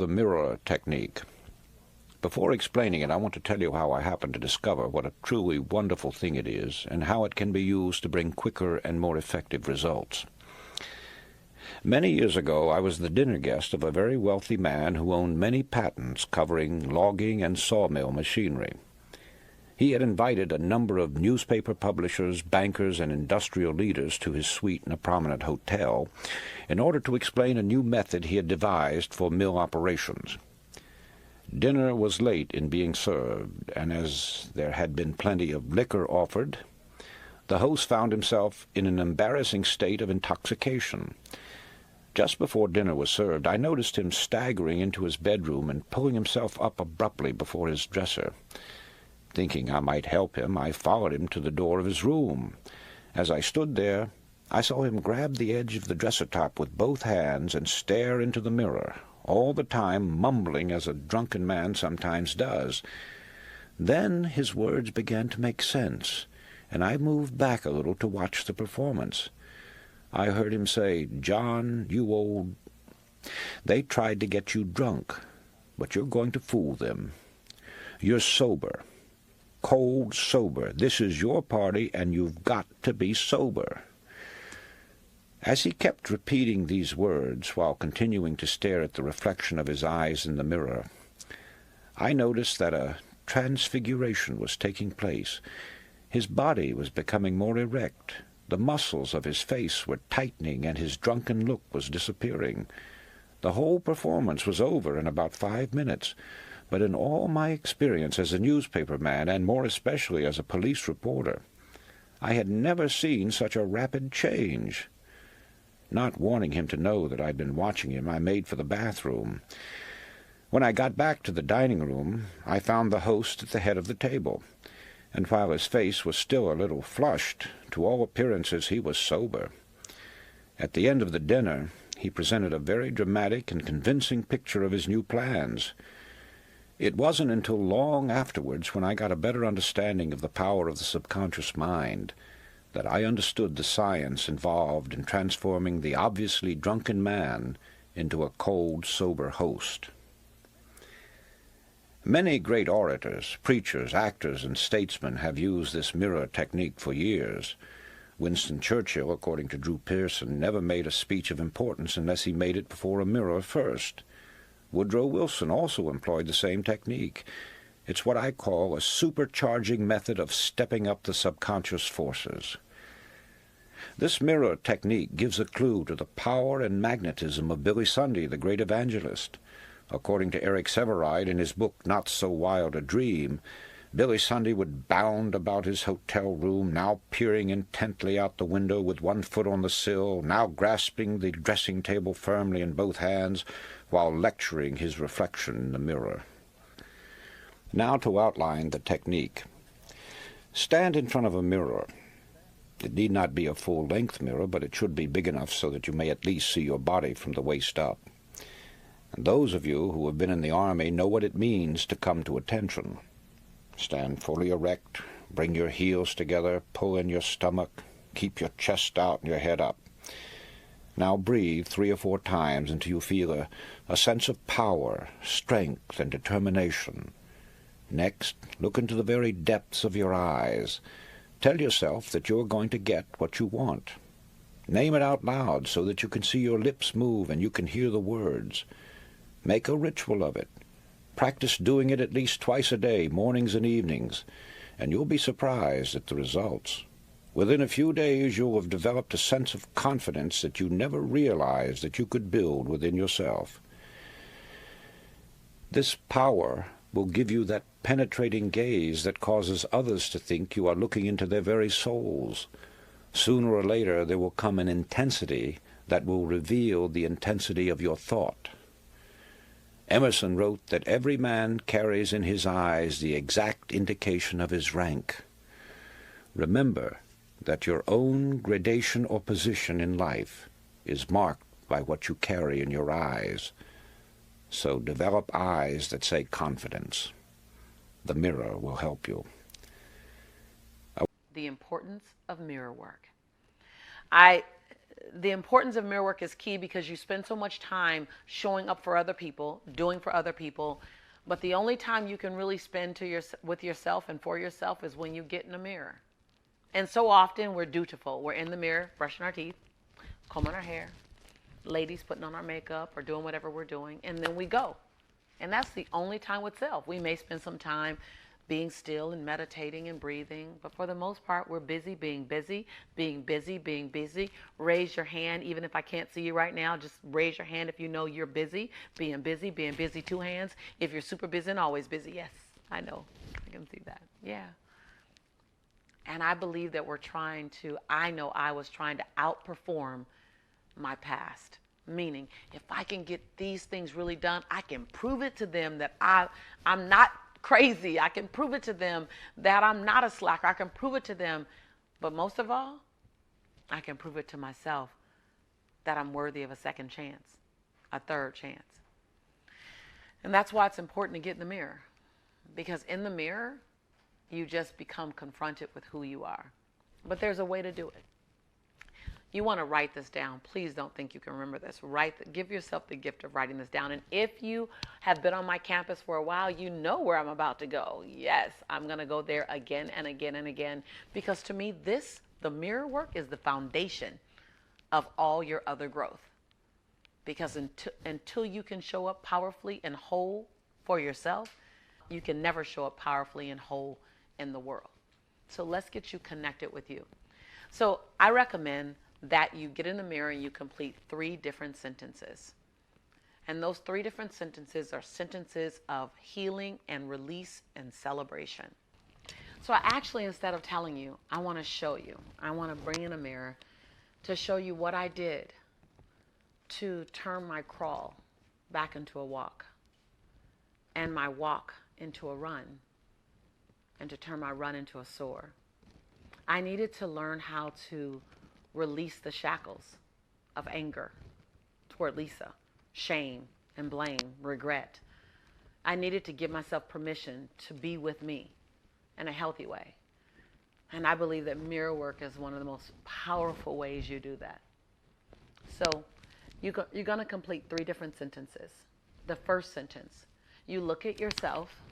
The mirror technique. Before explaining it, I want to tell you how I happened to discover what a truly wonderful thing it is and how it can be used to bring quicker and more effective results. Many years ago, I was the dinner guest of a very wealthy man who owned many patents covering logging and sawmill machinery. He had invited a number of newspaper publishers, bankers, and industrial leaders to his suite in a prominent hotel in order to explain a new method he had devised for mill operations. Dinner was late in being served, and as there had been plenty of liquor offered, the host found himself in an embarrassing state of intoxication. Just before dinner was served, I noticed him staggering into his bedroom and pulling himself up abruptly before his dresser. Thinking I might help him, I followed him to the door of his room. As I stood there, I saw him grab the edge of the dresser top with both hands and stare into the mirror, all the time mumbling as a drunken man sometimes does. Then his words began to make sense, and I moved back a little to watch the performance. I heard him say, "John, you old... They tried to get you drunk, but you're going to fool them. You're sober. Cold sober. This is your party, and you've got to be sober." As he kept repeating these words while continuing to stare at the reflection of his eyes in the mirror, I noticed that a transfiguration was taking place. His body was becoming more erect. The muscles of his face were tightening, and his drunken look was disappearing. The whole performance was over in about 5 minutes. But in all my experience as a newspaper man, and more especially as a police reporter, I had never seen such a rapid change. Not wanting him to know that I'd been watching him, I made for the bathroom. When I got back to the dining room, I found the host at the head of the table, and while his face was still a little flushed, to all appearances he was sober. At the end of the dinner, he presented a very dramatic and convincing picture of his new plans. It wasn't until long afterwards, when I got a better understanding of the power of the subconscious mind, that I understood the science involved in transforming the obviously drunken man into a cold, sober host. Many great orators, preachers, actors, and statesmen have used this mirror technique for years. Winston Churchill, according to Drew Pearson, never made a speech of importance unless he made it before a mirror first. Woodrow Wilson also employed the same technique. It's what I call a supercharging method of stepping up the subconscious forces. This mirror technique gives a clue to the power and magnetism of Billy Sunday, the great evangelist. According to Eric Sevareid in his book Not So Wild a Dream, Billy Sunday would bound about his hotel room, now peering intently out the window with one foot on the sill, now grasping the dressing table firmly in both hands, while lecturing his reflection in the mirror. Now to outline the technique. Stand in front of a mirror. It need not be a full-length mirror, but it should be big enough so that you may at least see your body from the waist up. And those of you who have been in the Army know what it means to come to attention. Stand fully erect, bring your heels together, pull in your stomach, keep your chest out and your head up. Now breathe 3 or 4 times until you feel a sense of power, strength, and determination. Next, look into the very depths of your eyes. Tell yourself that you're going to get what you want. Name it out loud so that you can see your lips move and you can hear the words. Make a ritual of it. Practice doing it at least twice a day, mornings and evenings, and you'll be surprised at the results. Within a few days you'll have developed a sense of confidence that you never realized that you could build within yourself. This power will give you that penetrating gaze that causes others to think you are looking into their very souls. Sooner or later there will come an intensity that will reveal the intensity of your thought. Emerson wrote that every man carries in his eyes the exact indication of his rank. Remember that your own gradation or position in life is marked by what you carry in your eyes. So develop eyes that say confidence. The mirror will help you. The importance of mirror work. I the importance of mirror work is key because you spend so much time showing up for other people, doing for other people. But the only time you can really spend with yourself and for yourself is when you get in a mirror. And so often we're dutiful. We're in the mirror, brushing our teeth, combing our hair, ladies putting on our makeup or doing whatever we're doing, and then we go. And that's the only time with self. We may spend some time being still and meditating and breathing, but for the most part, we're busy, being busy, being busy, being busy. Raise your hand, even if I can't see you right now, just raise your hand if you know you're busy, being busy, being busy, 2 hands. If you're super busy and always busy, yes, I know, I can see that, yeah. And I believe that I know I was trying to outperform my past. Meaning, if I can get these things really done, I can prove it to them that I'm not crazy. I can prove it to them that I'm not a slacker. I can prove it to them. But most of all, I can prove it to myself that I'm worthy of a second chance, a third chance. And that's why it's important to get in the mirror. Because in the mirror, you just become confronted with who you are. But there's a way to do it. You want to write this down. Please don't think you can remember this. Give yourself the gift of writing this down. And if you have been on my campus for a while, you know where I'm about to go. Yes, I'm going to go there again and again and again. Because to me, the mirror work is the foundation of all your other growth. Because until you can show up powerfully and whole for yourself, you can never show up powerfully and whole in the world. So let's get you connected with you. So I recommend that you get in the mirror and you complete 3 different sentences. And those 3 different sentences are sentences of healing and release and celebration. So I actually, instead of telling you, I want to show you. I want to bring in a mirror to show you what I did to turn my crawl back into a walk and my walk into a run and to turn my run into a soar. I needed to learn how to release the shackles of anger toward Lisa, shame and blame, regret. I needed to give myself permission to be with me in a healthy way. And I believe that mirror work is one of the most powerful ways you do that. So you're going to complete 3 different sentences. The first sentence, you look at yourself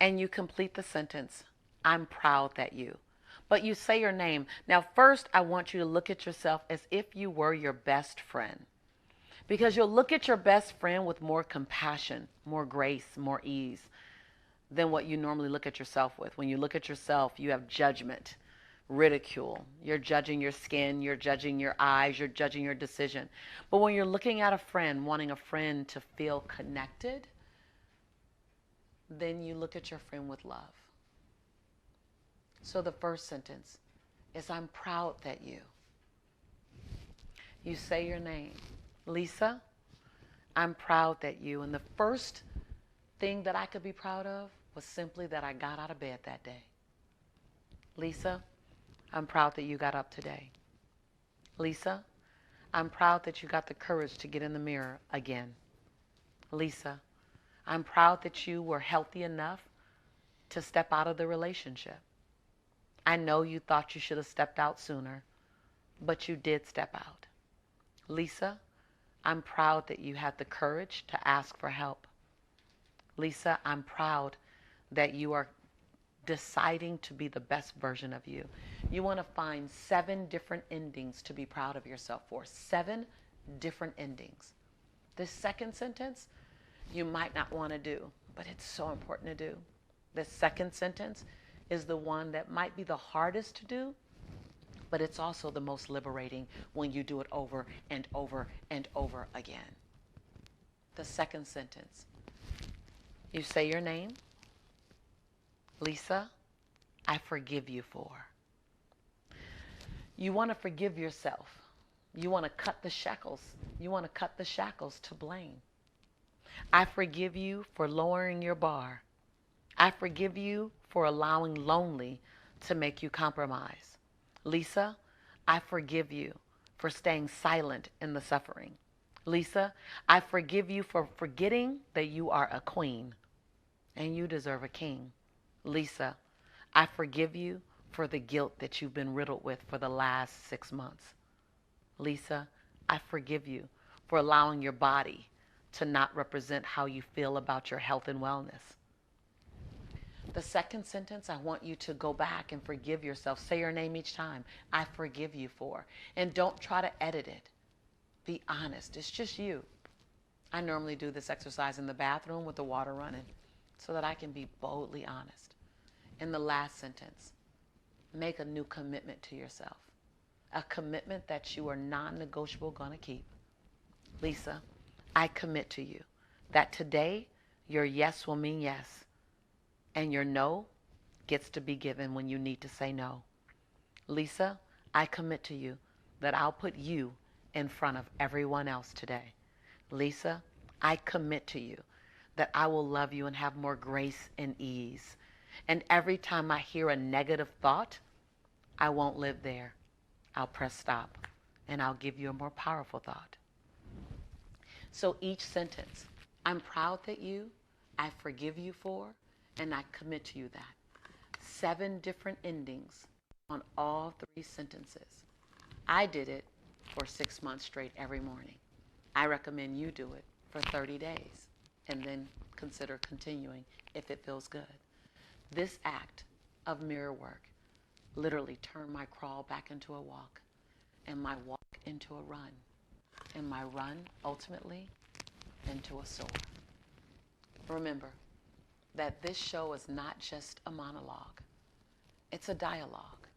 and you complete the sentence, I'm proud that you. But you say your name. Now, first, I want you to look at yourself as if you were your best friend. Because you'll look at your best friend with more compassion, more grace, more ease than what you normally look at yourself with. When you look at yourself, you have judgment, ridicule. You're judging your skin, you're judging your eyes, you're judging your decision. But when you're looking at a friend, wanting a friend to feel connected, then you look at your friend with love. So the first sentence is, I'm proud that you. You say your name. Lisa, I'm proud that you. And the first thing that I could be proud of was simply that I got out of bed that day. Lisa, I'm proud that you got up today. Lisa, I'm proud that you got the courage to get in the mirror again. Lisa, I'm proud that you were healthy enough to step out of the relationship. I know you thought you should have stepped out sooner, but you did step out. Lisa, I'm proud that you had the courage to ask for help. Lisa, I'm proud that you are deciding to be the best version of you. You want to find 7 different endings to be proud of yourself for. 7 different endings. This second sentence, you might not want to do, but it's so important to do. The second sentence is the one that might be the hardest to do, but it's also the most liberating when you do it over and over and over again. The second sentence, you say your name. Lisa, I forgive you for. You want to forgive yourself. You want to cut the shackles. You want to cut the shackles to blame. I forgive you for lowering your bar. I forgive you for allowing lonely to make you compromise. Lisa, I forgive you for staying silent in the suffering. Lisa, I forgive you for forgetting that you are a queen and you deserve a king. Lisa, I forgive you for the guilt that you've been riddled with for the last 6 months. Lisa, I forgive you for allowing your body to not represent how you feel about your health and wellness. The second sentence, I want you to go back and forgive yourself. Say your name each time. I forgive you for. And don't try to edit it. Be honest. It's just you. I normally do this exercise in the bathroom with the water running so that I can be boldly honest. In the last sentence, make a new commitment to yourself. A commitment that you are non-negotiable going to keep. Lisa, I commit to you that today your yes will mean yes. And your no gets to be given when you need to say no. Lisa, I commit to you that I'll put you in front of everyone else today. Lisa, I commit to you that I will love you and have more grace and ease. And every time I hear a negative thought, I won't live there. I'll press stop and I'll give you a more powerful thought. So each sentence, I'm proud that you, I forgive you for, and I commit to you that. 7 different endings on all 3 sentences. I did it for 6 months straight every morning. I recommend you do it for 30 days and then consider continuing if it feels good. This act of mirror work literally turned my crawl back into a walk and my walk into a run and my run ultimately into a soar. Remember that this show is not just a monologue. It's a dialogue.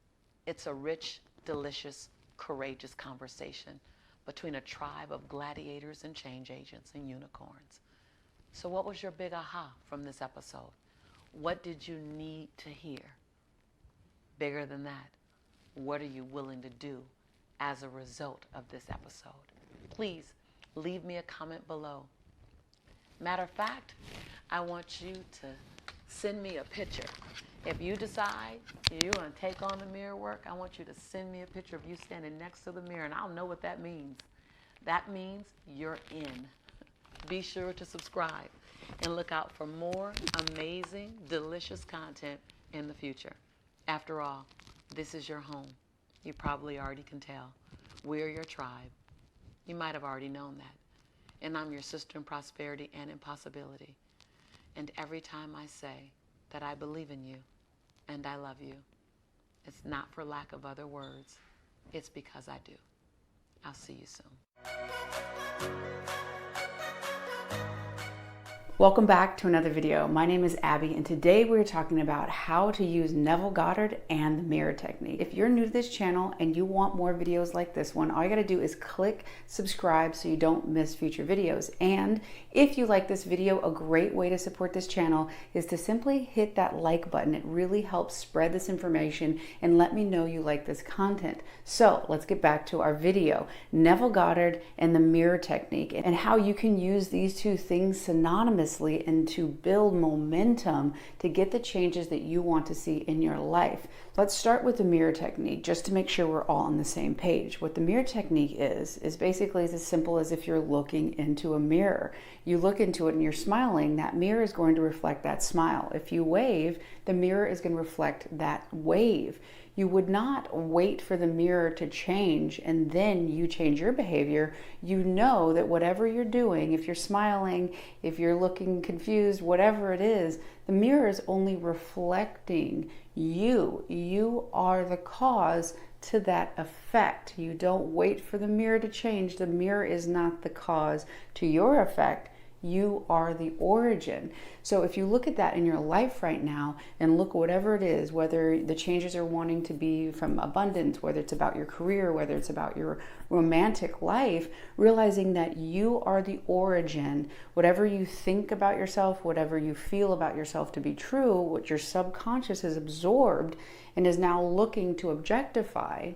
It's a rich, delicious, courageous conversation between a tribe of gladiators and change agents and unicorns. So what was your big aha from this episode? What did you need to hear? Bigger than that, what are you willing to do as a result of this episode? Please leave me a comment below. Matter of fact, I want you to send me a picture. If you decide you're going to take on the mirror work, I want you to send me a picture of you standing next to the mirror, and I'll know what that means. That means you're in. Be sure to subscribe and look out for more amazing, delicious content in the future. After all, this is your home. You probably already can tell. We're your tribe. You might have already known that. And I'm your sister in prosperity and in possibility. And every time I say that I believe in you and I love you, it's not for lack of other words. It's because I do. I'll see you soon. Welcome back to another video. My name is Abby, and today we're talking about how to use Neville Goddard and the mirror technique. If you're new to this channel and you want more videos like this one, all you gotta do is click subscribe so you don't miss future videos. And if you like this video, a great way to support this channel is to simply hit that like button. It really helps spread this information and let me know you like this content. So let's get back to our video. Neville Goddard and the mirror technique, and how you can use these two things synonymously and to build momentum to get the changes that you want to see in your life. Let's start with the mirror technique just to make sure we're all on the same page. What the mirror technique is basically as simple as if you're looking into a mirror. You look into it and you're smiling, that mirror is going to reflect that smile. If you wave, the mirror is going to reflect that wave. You would not wait for the mirror to change and then you change your behavior. You know that whatever you're doing, if you're smiling, if you're looking confused, whatever it is, the mirror is only reflecting you. You are the cause to that effect. You don't wait for the mirror to change. The mirror is not the cause to your effect. You are the origin. So if you look at that in your life right now and look whatever it is, whether the changes are wanting to be from abundance, whether it's about your career, whether it's about your romantic life, realizing that you are the origin. Whatever you think about yourself, whatever you feel about yourself to be true, what your subconscious has absorbed and is now looking to objectify,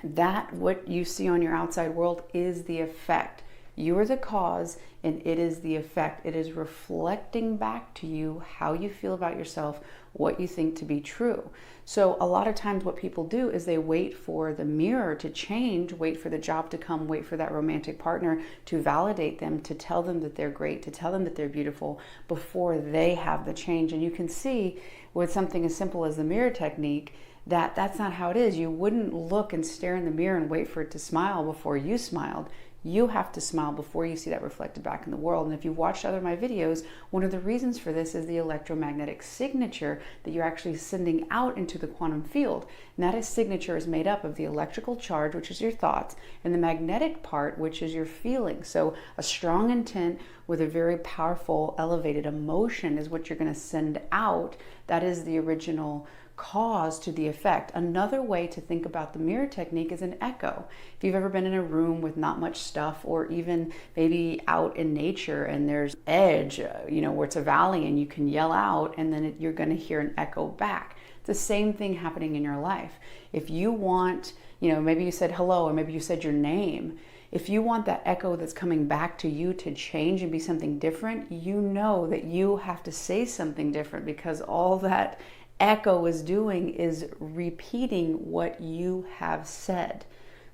that what you see on your outside world is the effect. You are the cause and it is the effect. It is reflecting back to you how you feel about yourself, what you think to be true. So a lot of times what people do is they wait for the mirror to change, wait for the job to come, wait for that romantic partner to validate them, to tell them that they're great, to tell them that they're beautiful before they have the change. And you can see with something as simple as the mirror technique that's not how it is. You wouldn't look and stare in the mirror and wait for it to smile before you smiled. You have to smile before you see that reflected back in the world. And if you've watched other of my videos, one of the reasons for this is the electromagnetic signature that you're actually sending out into the quantum field. And that signature is made up of the electrical charge, which is your thoughts, and the magnetic part, which is your feelings. So a strong intent with a very powerful, elevated emotion is what you're going to send out. That is the original cause to the effect. Another way to think about the mirror technique is an echo. If you've ever been in a room with not much stuff, or even maybe out in nature and there's edge, where it's a valley and you can yell out and then you're going to hear an echo back. It's the same thing happening in your life. If you want, maybe you said hello, or maybe you said your name. If you want that echo that's coming back to you to change and be something different, you know that you have to say something different, because all that echo is doing is repeating what you have said.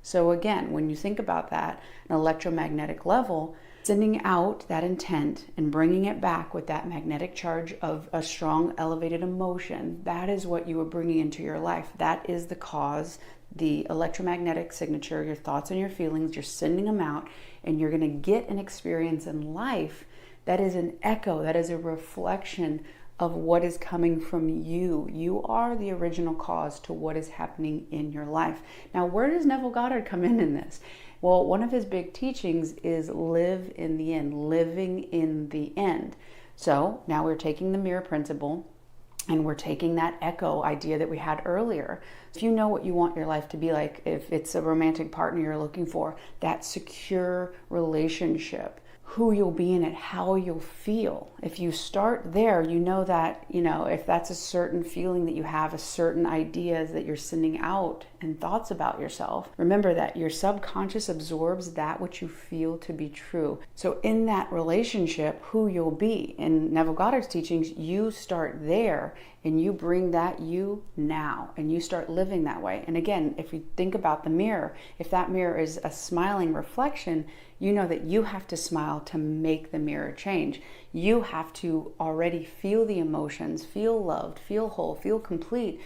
So again, when you think about that, an electromagnetic level, sending out that intent and bringing it back with that magnetic charge of a strong elevated emotion, that is what you are bringing into your life. That is the cause, the electromagnetic signature, your thoughts and your feelings, you're sending them out, and you're going to get an experience in life that is an echo, that is a reflection of what is coming from you. You are the original cause to what is happening in your life. Now, where does Neville Goddard come in this? Well, one of his big teachings is live in the end, living in the end. So now we're taking the mirror principle and we're taking that echo idea that we had earlier. If you know what you want your life to be like, if it's a romantic partner you're looking for, that secure relationship, who you'll be in it, how you'll feel. If you start there, you know that, if that's a certain feeling that you have, a certain ideas that you're sending out and thoughts about yourself, remember that your subconscious absorbs that which you feel to be true. So in that relationship, who you'll be. In Neville Goddard's teachings, you start there and you bring that you now and you start living that way. And again, if you think about the mirror, if that mirror is a smiling reflection, you know that you have to smile to make the mirror change. You have to already feel the emotions, feel loved, feel whole, feel complete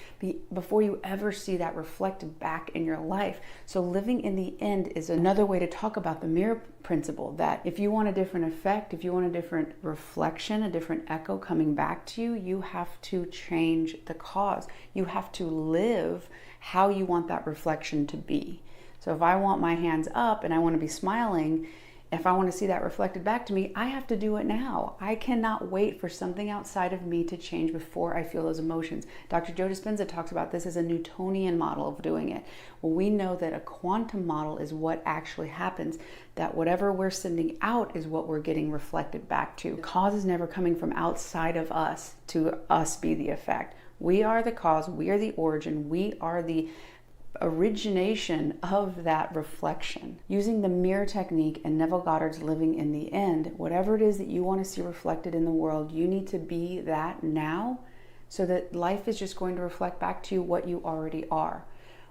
before you ever see that reflected back in your life. So living in the end is another way to talk about the mirror principle, that if you want a different effect, if you want a different reflection, a different echo coming back to you, you have to change the cause. You have to live how you want that reflection to be. So if I want my hands up and I want to be smiling, if I want to see that reflected back to me, I have to do it now. I cannot wait for something outside of me to change before I feel those emotions. Dr. Joe Dispenza talks about this as a Newtonian model of doing it. Well, we know that a quantum model is what actually happens, that whatever we're sending out is what we're getting reflected back to. The cause is never coming from outside of us to us be the effect. We are the cause, we are the origin, we are the origination of that reflection. Using the mirror technique and Neville Goddard's living in the end, whatever it is that you want to see reflected in the world, you need to be that now, so that life is just going to reflect back to you what you already are.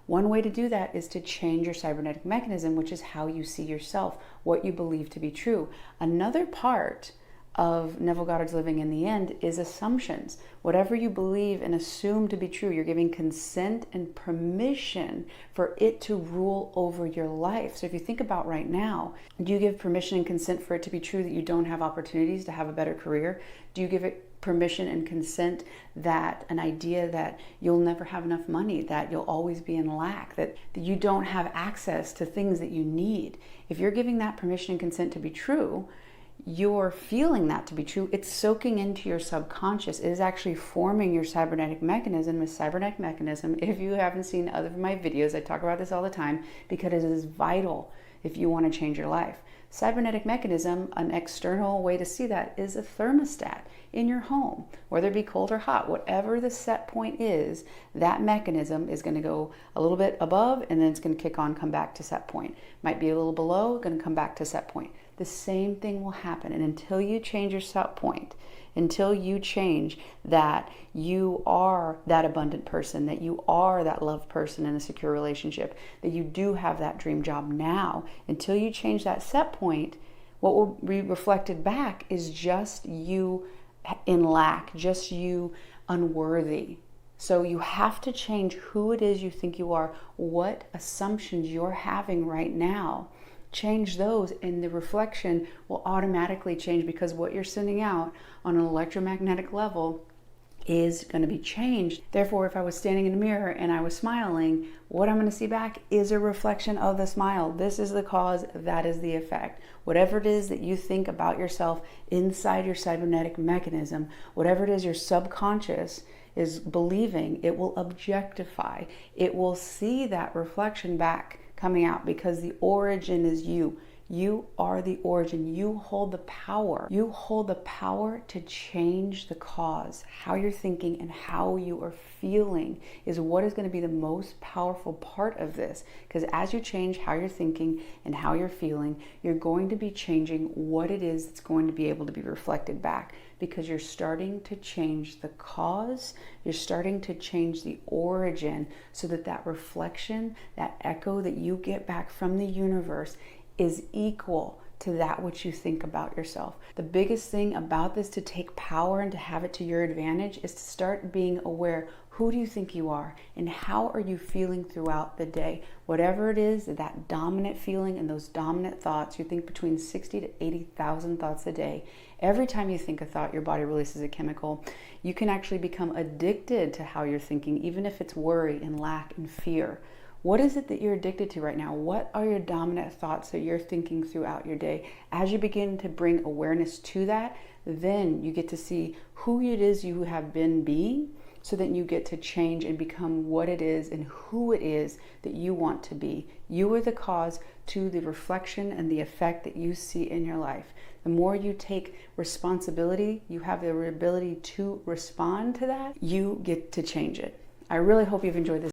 One way to do that is to change your cybernetic mechanism, which is how you see yourself, what you believe to be true. Another part of Neville Goddard's living in the end is assumptions. Whatever you believe and assume to be true, you're giving consent and permission for it to rule over your life. So if you think about right now, do you give permission and consent for it to be true that you don't have opportunities to have a better career? Do you give it permission and consent that an idea that you'll never have enough money, that you'll always be in lack, that you don't have access to things that you need? If you're giving that permission and consent to be true, you're feeling that to be true. It's soaking into your subconscious. It is actually forming your cybernetic mechanism. A cybernetic mechanism, if you haven't seen other of my videos, I talk about this all the time because it is vital if you want to change your life. Cybernetic mechanism, an external way to see that is a thermostat in your home, whether it be cold or hot, whatever the set point is, that mechanism is going to go a little bit above and then it's going to kick on, come back to set point. Might be a little below, going to come back to set point. The same thing will happen. And until you change your set point, until you change that you are that abundant person, that you are that loved person in a secure relationship, that you do have that dream job now, until you change that set point, what will be reflected back is just you in lack, just you unworthy. So you have to change who it is you think you are, what assumptions you're having right now. Change those, and the reflection will automatically change, because what you're sending out on an electromagnetic level is going to be changed. Therefore, if I was standing in a mirror and I was smiling, what I'm going to see back is a reflection of the smile. This is the cause, that is the effect. Whatever it is that you think about yourself inside your cybernetic mechanism, whatever it is your subconscious is believing, it will objectify. It will see that reflection back coming out, because the origin is you. You are the origin. You hold the power. You hold the power to change the cause. How you're thinking and how you are feeling is what is going to be the most powerful part of this. Because as you change how you're thinking and how you're feeling, you're going to be changing what it is that's going to be able to be reflected back. Because you're starting to change the cause, you're starting to change the origin, so that that reflection, that echo that you get back from the universe is equal to that which you think about yourself. The biggest thing about this, to take power and to have it to your advantage, is to start being aware. Who do you think you are, and how are you feeling throughout the day? Whatever it is, that dominant feeling and those dominant thoughts, you think between 60 to 80,000 thoughts a day. Every time you think a thought, your body releases a chemical. You can actually become addicted to how you're thinking, even if it's worry and lack and fear. What is it that you're addicted to right now? What are your dominant thoughts that you're thinking throughout your day? As you begin to bring awareness to that, then you get to see who it is you have been being, so that you get to change and become what it is and who it is that you want to be. You are the cause to the reflection and the effect that you see in your life. The more you take responsibility, you have the ability to respond to that, you get to change it. I really hope you've enjoyed this.